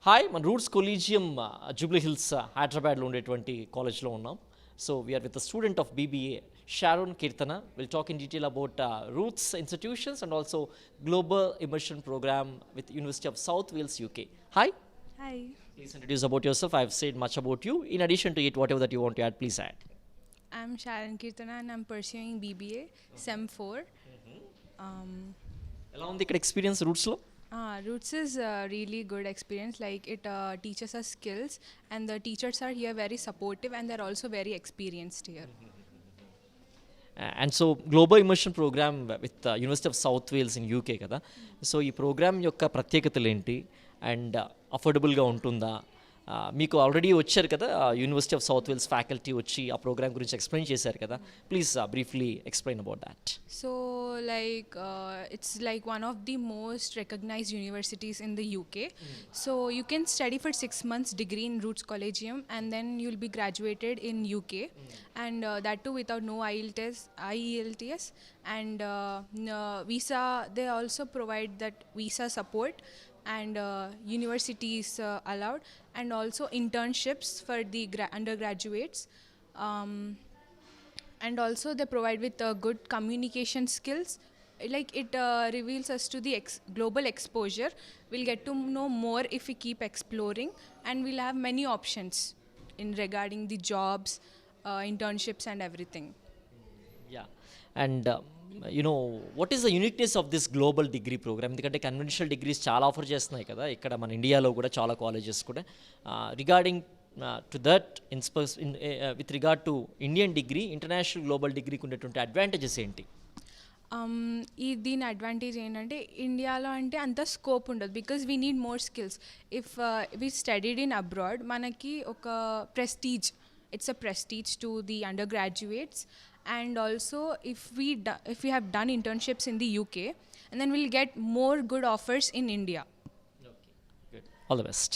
Hi మన roots collegium Jubilee hills హైదరాబాద్లో ఉండేటువంటి కాలేజ్లో ఉన్నాం. So we're with the student of BBA Sharon Keerthana. Will talk in detail about roots institutions and also global immersion program with University of South Wales UK. Hi. Hi, Please introduce about yourself. I've said much about you. In addition to it, whatever that you want to add, please add. I'm Sharon Kirtana and I'm pursuing BBA SEM 4. ఎలా ఉంది ఇక్కడ experience రూట్స్లో? Roots is a really good experience. Like it teaches us skills, and the teachers are here very supportive, and they're also very experienced here. And so global immersion program with University of South Wales in UK కదా. So ఈ program యొక్క ప్రత్యేకతలు ఏంటి and అఫోర్డబుల్గా ఉంటుందా? మీకు already వచ్చారు కదా University of South Wales faculty వచ్చి ఆ ప్రోగ్రామ్ గురించి ఎక్స్ప్లెయిన్ చేశారు కదా. Please briefly explain about that. So, it's like one of the most recognized universities in the UK. So, you can study for 6 months degree in Roots Collegium, and then you'll be graduated in UK, and that too without no IELTS and visa. They also provide that visa support, and universities allowed, and also internships for the undergraduates. And also they provide with good communication skills. Like it reveals us to the global exposure. We'll get to know more if we keep exploring, and we'll have many options in regarding the jobs, internships and everything. Yeah and you know what is the uniqueness of this global degree program? ఎందుకంటే conventional degrees చాలా offer చేస్తున్నాయి కదా ఇక్కడ మన ఇండియాలో కూడా చాలా colleges కూడా. Regarding to that with regard to Indian degree international global డిగ్రీకి ఉండేటువంటి అడ్వాంటేజెస్ ఏంటి? దీని అడ్వాంటేజ్ ఏంటంటే ఇండియాలో అంటే అంత స్కోప్ ఉండదు, because we need more skills. If we studied in abroad, మనకి ఒక prestige, it's a prestige to the under graduates. And also if we have done internships in the UK, and then we'll get more good offers in India. Okay, good. All the best.